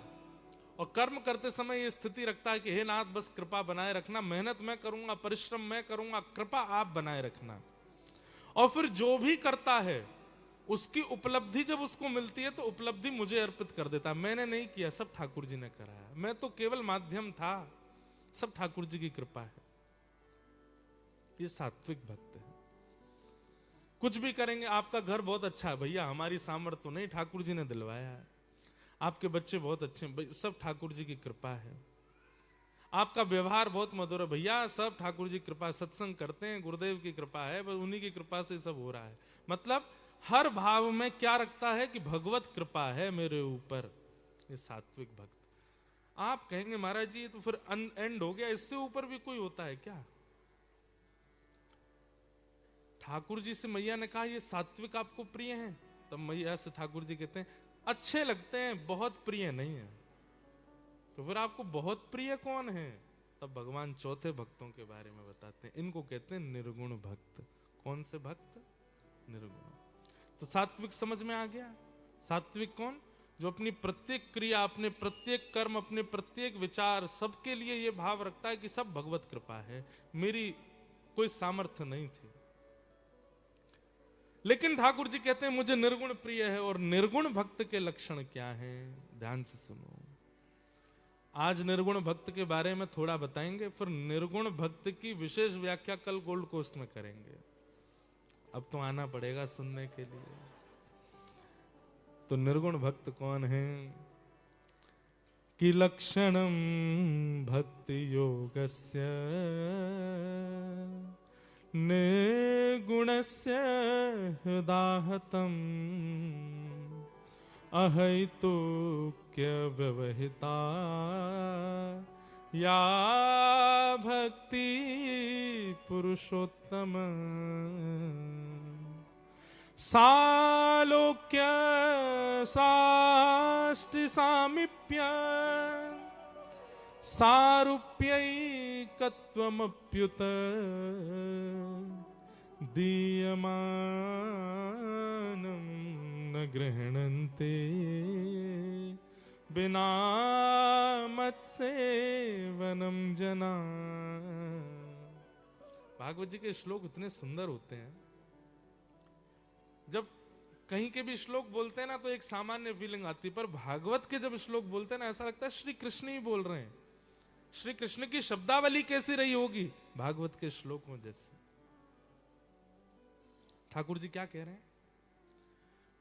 और कर्म करते समय ये स्थिति रखता है कि हे नाथ बस कृपा बनाए रखना, मेहनत मैं करूंगा, परिश्रम मैं करूंगा, कृपा आप बनाए रखना। और फिर जो भी करता है उसकी उपलब्धि जब उसको मिलती है तो उपलब्धि मुझे अर्पित कर देता है। मैंने नहीं किया, सब ठाकुर जी ने कराया, मैं तो केवल माध्यम था, सब ठाकुर जी की कृपा है। ये सात्विक भक्त है। कुछ भी करेंगे, आपका घर बहुत अच्छा है भैया, हमारी सामर्थ्य तो नहीं, ठाकुर जी ने दिलवाया है। आपके बच्चे बहुत अच्छे हैं, सब ठाकुर जी की कृपा है। आपका व्यवहार बहुत मधुर है भैया, सब ठाकुर जी की कृपा, सत्संग करते हैं, गुरुदेव की कृपा है, बस उन्हीं की कृपा से सब हो रहा है। मतलब हर भाव में क्या रखता है कि भगवत कृपा है मेरे ऊपर। ये सात्विक भक्त। आप कहेंगे महाराज जी तो फिर एंड हो गया, इससे ऊपर भी कोई होता है क्या? ठाकुर जी से मैया ने कहा ये सात्विक आपको प्रिय हैं, तब मैया से ठाकुर जी कहते हैं अच्छे लगते हैं, बहुत प्रिय नहीं है। तो फिर आपको बहुत प्रिय कौन है? तब भगवान चौथे भक्तों के बारे में बताते हैं, इनको कहते हैं निर्गुण भक्त। कौन से भक्त? निर्गुण। तो सात्विक समझ में आ गया। सात्विक कौन? जो अपनी प्रत्येक क्रिया, अपने प्रत्येक कर्म, अपने प्रत्येक विचार, सबके लिए यह भाव रखता है कि सब भगवत कृपा है, मेरी कोई सामर्थ्य नहीं थी। लेकिन ठाकुर जी कहते हैं मुझे निर्गुण प्रिय है। और निर्गुण भक्त के लक्षण क्या हैं? ध्यान से सुनो। आज निर्गुण भक्त के बारे में थोड़ा बताएंगे, फिर निर्गुण भक्त की विशेष व्याख्या कल गोल्ड कोस्ट में करेंगे। अब तो आना पड़ेगा सुनने के लिए। तो निर्गुण भक्त कौन है? कि लक्षणम भक्ति योगस्य निर्गुणस्य हृदाहतम् अहैतुक्य व्यवहिता या भक्ति पुरुषोत्तम सालोक्य साष्टि सामीप्य सारूप्यैकत्वमप्युत दीयमानं न गृह्णन्ते बिना मत्सेवनं जना। भागवत जी के श्लोक इतने सुंदर होते हैं। जब कहीं के भी श्लोक बोलते हैं ना तो एक सामान्य फीलिंग आती है, पर भागवत के जब श्लोक बोलते हैं ना ऐसा लगता है श्री कृष्ण ही बोल रहे हैं। श्री कृष्ण की शब्दावली कैसी रही होगी भागवत के श्लोकों जैसी। ठाकुर जी क्या कह रहे हैं?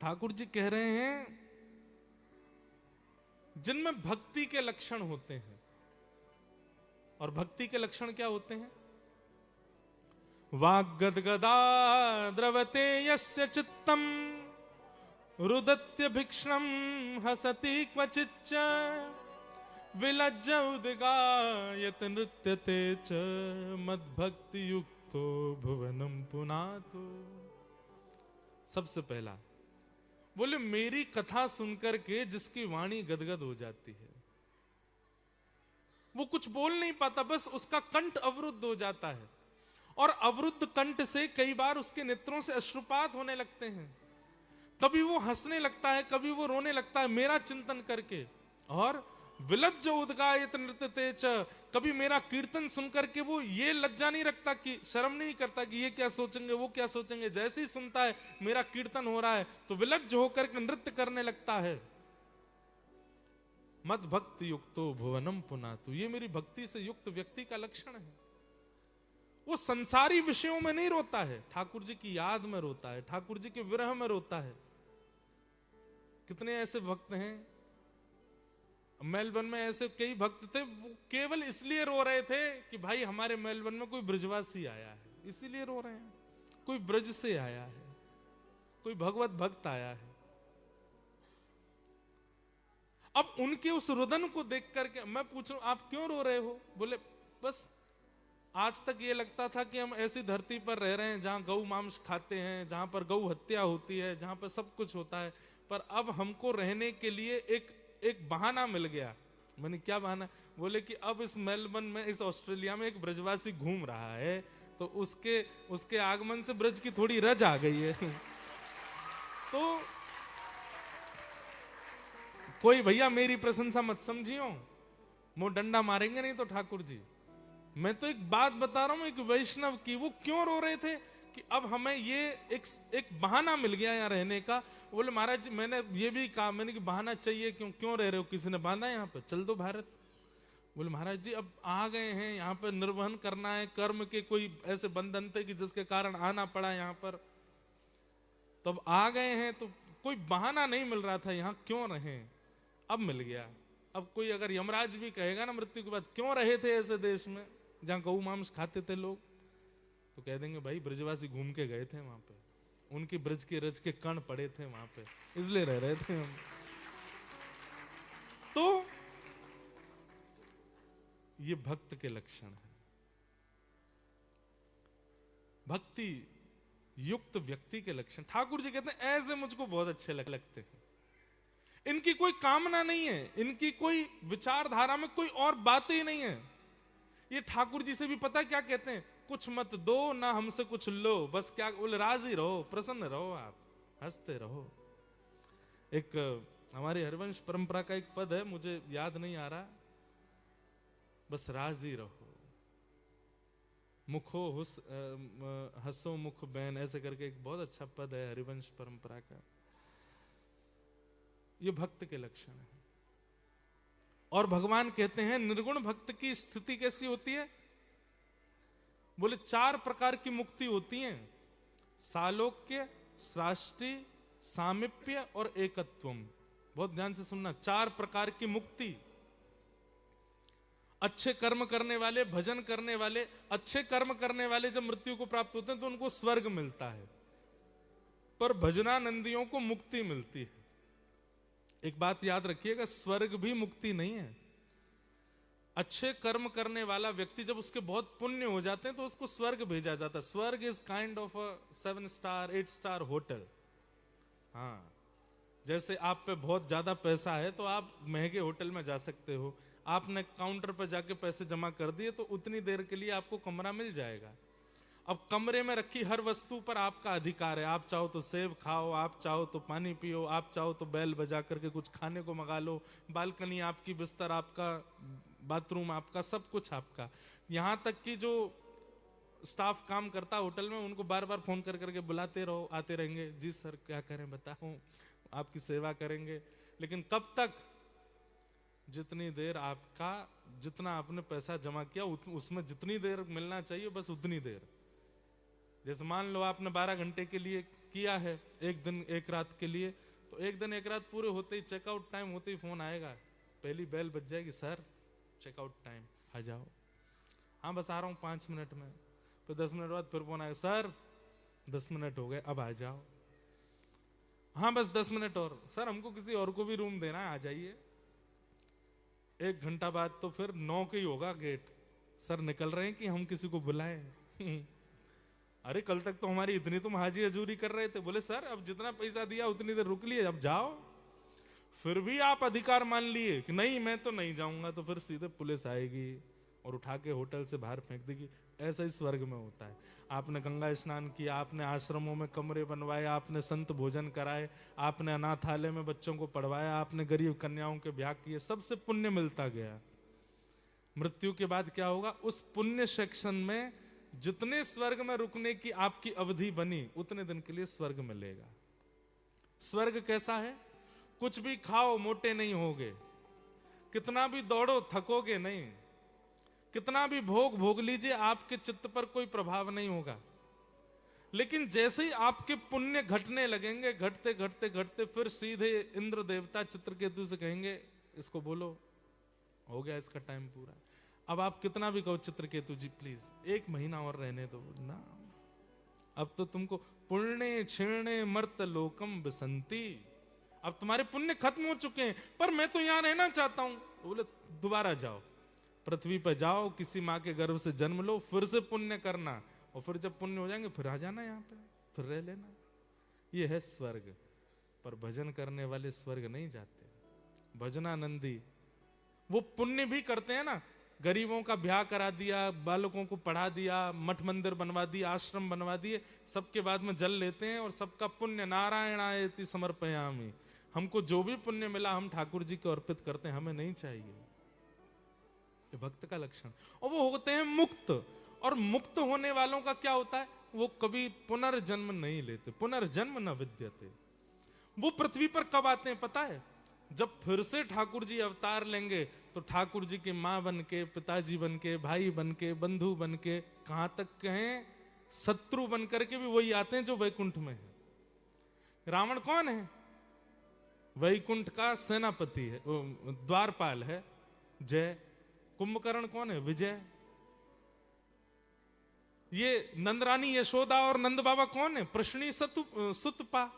ठाकुर जी कह रहे हैं जिनमें भक्ति के लक्षण होते हैं। और भक्ति के लक्षण क्या होते हैं? वाग्गदगदा द्रवते यस्य चित्तम रुदत्य भिक्षणम हसति क्वचिच्च विलज्ज उद्गायत नृत्यते च मद्भक्ति युक्तो भुवनम पुनातु। सबसे पहला बोले मेरी कथा सुनकर के जिसकी वाणी गदगद हो जाती है, वो कुछ बोल नहीं पाता, बस उसका कंठ अवरुद्ध हो जाता है। और अवरुद्ध कंठ से कई बार उसके नेत्रों से अश्रुपात होने लगते हैं। कभी वो हंसने लगता है, कभी वो रोने लगता है मेरा चिंतन करके। और विलज्ज उद्गायत नृत्यते च, कभी मेरा कीर्तन सुनकर के वो ये लज्जा नहीं रखता कि शर्म नहीं करता कि ये क्या सोचेंगे वो क्या सोचेंगे। जैसे ही सुनता है मेरा कीर्तन हो रहा है तो विलज्ज होकर के नृत्य करने लगता है। मद भक्ति युक्तो भुवनम पुनातु, ये मेरी भक्ति से युक्त व्यक्ति का लक्षण है। वो संसारी विषयों में नहीं रोता है, ठाकुर जी की याद में रोता है, ठाकुर जी के विरह में रोता है। कितने ऐसे भक्त हैं, मेलबर्न में ऐसे कई भक्त थे, वो केवल इसलिए रो रहे थे कि भाई हमारे मेलबर्न में कोई ब्रजवासी आया है, इसीलिए रो रहे हैं। कोई ब्रज से आया है, कोई भगवत भक्त आया है। अब उनके उस रुदन को देख करके मैं पूछ रहा हूं आप क्यों रो रहे हो? बोले बस आज तक ये लगता था कि हम ऐसी धरती पर रह रहे हैं जहां गौ मांस खाते हैं, जहां पर गौ हत्या होती है, जहां पर सब कुछ होता है, पर अब हमको रहने के लिए एक बहाना मिल गया। मैंने क्या बहाना? बोले कि अब इस मेलबर्न में, इस ऑस्ट्रेलिया में एक ब्रजवासी घूम रहा है, तो उसके आगमन से ब्रज की थोड़ी रज आ गई है। तो कोई भैया मेरी प्रशंसा मत समझियो, वो डंडा मारेंगे नहीं तो ठाकुर जी। मैं तो एक बात बता रहा हूं, एक वैष्णव की, वो क्यों रो रहे थे कि अब हमें ये एक बहाना मिल गया यहाँ रहने का। बोले महाराज जी मैंने ये भी कहा, मैंने कि बहाना चाहिए, क्यों क्यों रह रहे हो, किसी ने बांधा यहाँ पे, चल दो भारत। बोले महाराज जी अब आ गए हैं यहाँ पर, निर्वहन करना है, कर्म के कोई ऐसे बंधन थे कि जिसके कारण आना पड़ा यहाँ पर, तब आ गए हैं, तो कोई बहाना नहीं मिल रहा था, यहाँ क्यों रहे, अब मिल गया। अब कोई अगर यमराज भी कहेगा ना मृत्यु के बाद क्यों रहे थे ऐसे देश में जहां गौ मांस खाते थे लोग, तो कह देंगे भाई ब्रजवासी घूम के गए थे वहां पे, उनकी ब्रज के रज के कण पड़े थे वहां पे, इसलिए रह रहे थे हम। तो ये भक्त के लक्षण है। भक्ति युक्त व्यक्ति के लक्षण ठाकुर जी कहते हैं ऐसे मुझको बहुत अच्छे लगते हैं। इनकी कोई कामना नहीं है, इनकी कोई विचारधारा में कोई और बात ही नहीं है। ये ठाकुर जी से भी पता क्या कहते हैं, कुछ मत दो ना हमसे कुछ लो, बस क्या बोले, राजी रहो, प्रसन्न रहो, आप हंसते रहो। एक हमारे हरिवंश परंपरा का एक पद है, मुझे याद नहीं आ रहा, बस राजी रहो, मुखो हंसो मुख बैन, ऐसे करके एक बहुत अच्छा पद है हरिवंश परंपरा का। ये भक्त के लक्षण है। और भगवान कहते हैं निर्गुण भक्त की स्थिति कैसी होती है, बोले 4 प्रकार की मुक्ति होती है, सालोक्य, सृष्टि, सामिप्य और एकत्वम। बहुत ध्यान से सुनना, 4 प्रकार की मुक्ति। अच्छे कर्म करने वाले, भजन करने वाले, अच्छे कर्म करने वाले जब मृत्यु को प्राप्त होते हैं तो उनको स्वर्ग मिलता है, पर भजनानंदियों को मुक्ति मिलती है। एक बात याद रखिएगा, स्वर्ग भी मुक्ति नहीं है। अच्छे कर्म करने वाला व्यक्ति जब उसके बहुत पुण्य हो जाते हैं तो उसको स्वर्ग भेजा जाता है। स्वर्ग is kind of a 7 star 8 star hotel. हाँ, जैसे आप पे बहुत ज्यादा पैसा है तो आप महंगे होटल में जा सकते हो, आपने काउंटर पर जाके पैसे जमा कर दिए तो उतनी देर के लिए आपको कमरा मिल जाएगा। अब कमरे में रखी हर वस्तु पर आपका अधिकार है, आप चाहो तो सेब खाओ, आप चाहो तो पानी पियो, आप चाहो तो बैल बजा करके कुछ खाने को मंगा लो, बालकनी आपकी, बिस्तर आपका, बाथरूम आपका, सब कुछ आपका। यहाँ तक कि जो स्टाफ काम करता होटल में उनको बार बार फोन कर करके बुलाते रहो, आते रहेंगे, जी सर क्या करें बताओ, आपकी सेवा करेंगे। लेकिन कब तक, जितनी देर आपका, जितना आपने पैसा जमा किया उसमें जितनी देर मिलना चाहिए बस उतनी देर। जैसे मान लो आपने 12 घंटे के लिए किया है, एक दिन एक रात के लिए, तो एक दिन एक रात पूरे होते ही, चेकआउट टाइम होते ही फोन आएगा, पहली बेल बज जाएगी, सर चेकआउट टाइम आ जाओ। हाँ बस आ रहा हूँ 5 मिनट में। फिर 10 मिनट बाद फिर फोन आएगा, सर 10 मिनट हो गए अब आ जाओ। हाँ बस 10 मिनट और, सर हमको किसी और को भी रूम देना है, आ जाइए। 1 घंटा बाद तो फिर 9 के ही होगा गेट, सर निकल रहे हैं कि हम किसी को बुलाएं। अरे कल तक तो हमारी इतनी तुम हाजी हजूरी कर रहे थे। बोले सर अब जितना पैसा दिया उतनी देर रुक लिए, अब जाओ। फिर भी आप अधिकार मान लिए कि नहीं मैं तो नहीं जाऊंगा, तो फिर सीधे पुलिस आएगी और उठा के होटल से बाहर फेंक देगी। ऐसा ही स्वर्ग में होता है। आपने गंगा स्नान किया, आपने आश्रमों में कमरे बनवाए, आपने संत भोजन कराए, आपने अनाथालय में बच्चों को पढ़वाया, आपने गरीब कन्याओं के ब्याह किए, सबसे पुण्य मिलता गया। मृत्यु के बाद क्या होगा, उस पुण्य सेक्शन में जितने स्वर्ग में रुकने की आपकी अवधि बनी उतने दिन के लिए स्वर्ग मिलेगा। स्वर्ग कैसा है, कुछ भी खाओ मोटे नहीं होगे, कितना भी दौड़ो थकोगे नहीं, कितना भी भोग भोग लीजिए आपके चित्त पर कोई प्रभाव नहीं होगा। लेकिन जैसे ही आपके पुण्य घटने लगेंगे, घटते घटते घटते फिर सीधे इंद्र देवता चित्रकेतु से कहेंगे इसको बोलो, हो गया इसका टाइम पूरा। अब आप कितना भी कहो चित्रकेतु जी प्लीज 1 महीना और रहने दो ना, अब तो तुमको पुण्य क्षीणे मर्त लोकम बसंती, अब तुम्हारे पुण्य खत्म हो चुके हैं, पर मैं तो यहां रहना चाहता हूं। बोले दोबारा जाओ, पृथ्वी पर जाओ, किसी माँ के गर्भ से जन्म लो, फिर से पुण्य करना, और फिर जब पुण्य हो जाएंगे फिर आ जाना यहाँ पे, फिर रह लेना। ये है स्वर्ग। पर भजन करने वाले स्वर्ग नहीं जाते। भजनानंदी वो पुण्य भी करते हैं ना, गरीबों का ब्याह करा दिया, बालकों को पढ़ा दिया, मठ मंदिर बनवा दिए, आश्रम बनवा दिए, सबके बाद में जल लेते हैं और सबका पुण्य नारायणायति समर्पयामि, हमको जो भी पुण्य मिला हम ठाकुर जी को अर्पित करते हैं, हमें नहीं चाहिए। ये भक्त का लक्षण। और वो होते हैं मुक्त। और मुक्त होने वालों का क्या होता है, वो कभी पुनर्जन्म नहीं लेते, पुनर्जन्म न विद्यते। वो पृथ्वी पर कब आते हैं पता है, जब फिर से ठाकुर जी अवतार लेंगे तो ठाकुर जी की मां बन के, पिताजी बन के, भाई बन के, बंधु बन के, कहां तक कहें शत्रु बन करके भी वही आते हैं जो वैकुंठ में है। रावण कौन है, वैकुंठ का सेनापति है, द्वारपाल है जय। कुंभकर्ण कौन है, विजय। ये नंदरानी यशोदा और नंद बाबा कौन है, प्रश्नी सुतपा।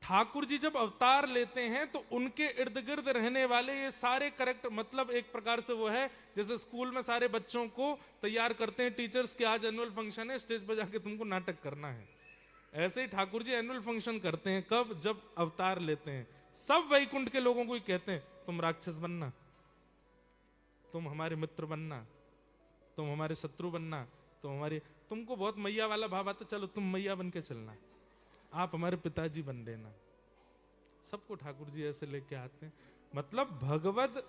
ठाकुर जी जब अवतार लेते हैं तो उनके इर्द गिर्द रहने वाले ये सारे करेक्टर, मतलब एक प्रकार से वो है जैसे स्कूल में सारे बच्चों को तैयार करते हैं टीचर्स के, आज एनुअल फंक्शन है, स्टेज पर जाके तुमको नाटक करना है। ऐसे ही ठाकुर जी एनुअल फंक्शन करते हैं, कब, जब अवतार लेते हैं। सब वैकुंठ के लोगों को ही कहते हैं तुम राक्षस बनना, तुम हमारे मित्र बनना, तुम हमारे शत्रु बनना, तुमको बहुत मैया वाला भाव आता, चलो तुम मैया बन के चलना, आप हमारे पिताजी बन देना। सबको ठाकुर जी ऐसे लेके आते हैं। मतलब भगवद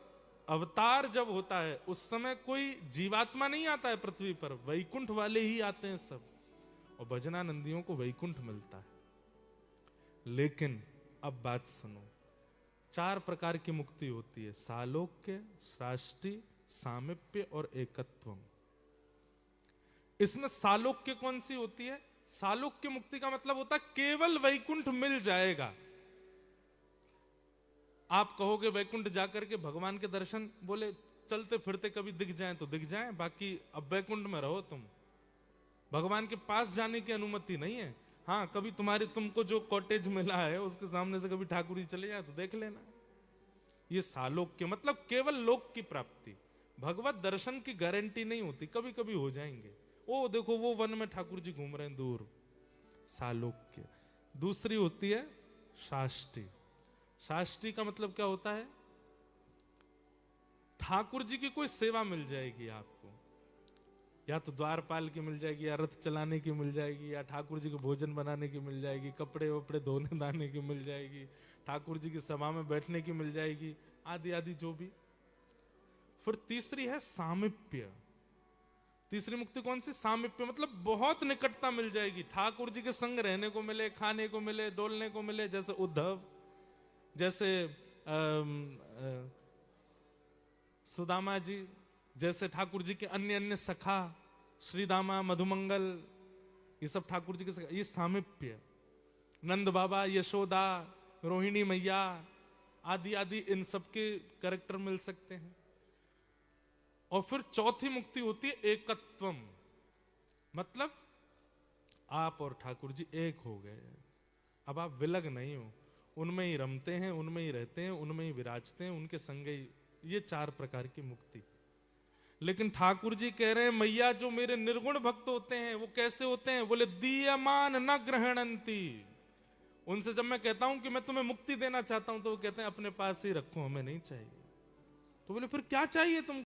अवतार जब होता है उस समय कोई जीवात्मा नहीं आता है पृथ्वी पर, वैकुंठ वाले ही आते हैं सब। और भजनानंदियों को वैकुंठ मिलता है। लेकिन अब बात सुनो, 4 प्रकार की मुक्ति होती है, सालोक्य, सृष्टि, सामीप्य और एकत्वम। इसमें सालोक्य कौन सी होती है, सालोक्य मुक्ति का मतलब होता है केवल वैकुंठ मिल जाएगा। आप कहोगे वैकुंठ जाकर के भगवान के दर्शन, बोले चलते फिरते कभी दिख जाएं तो दिख जाएं, बाकी अब वैकुंठ में रहो तुम, भगवान के पास जाने की अनुमति नहीं है। हाँ, कभी तुमको जो कॉटेज मिला है उसके सामने से कभी ठाकुर जी चले जाए तो देख लेना। ये सालोक्य मतलब केवल लोक की प्राप्ति, भगवत दर्शन की गारंटी नहीं होती, कभी कभी हो जाएंगे। ओ देखो वो वन में ठाकुर जी घूम रहे हैं दूर, सालोक्य। दूसरी होती है शाष्टी। शाष्टी का मतलब क्या होता है, ठाकुर जी की कोई सेवा मिल जाएगी आपको, या तो द्वारपाल की मिल जाएगी, या रथ चलाने की मिल जाएगी, या ठाकुर जी को भोजन बनाने की मिल जाएगी, कपड़े वपड़े धोने दाने की मिल जाएगी, ठाकुर जी की सभा में बैठने की मिल जाएगी, आदि आदि जो भी। फिर तीसरी है सामीप्य। तीसरी मुक्ति कौन सी, सामीप्य मतलब बहुत निकटता मिल जाएगी, ठाकुर जी के संग रहने को मिले, खाने को मिले, डोलने को मिले, जैसे उद्धव, जैसे सुदामा जी, जैसे ठाकुर जी के अन्य अन्य सखा, श्रीदामा, मधुमंगल, ये सब ठाकुर जी के सखा, ये सामीप्य। नंद बाबा, यशोदा, रोहिणी मैया आदि आदि, इन सबके कैरेक्टर मिल सकते हैं। और फिर चौथी मुक्ति होती है एकत्वम, मतलब आप और ठाकुर जी एक हो गए, अब आप विलग नहीं हो, उनमें ही रमते हैं, उनमें ही रहते हैं, उनमें ही विराजते हैं, उनके संग ही। ये 4 प्रकार की मुक्ति। लेकिन ठाकुर जी कह रहे हैं मैया जो मेरे निर्गुण भक्त होते हैं वो कैसे होते हैं, बोले दीयमान न ग्रहणंती। उनसे जब मैं कहता हूं कि मैं तुम्हें मुक्ति देना चाहता हूं तो वो कहते हैं अपने पास ही रखो, हमें नहीं चाहिए। तो बोले फिर क्या चाहिए तुमको,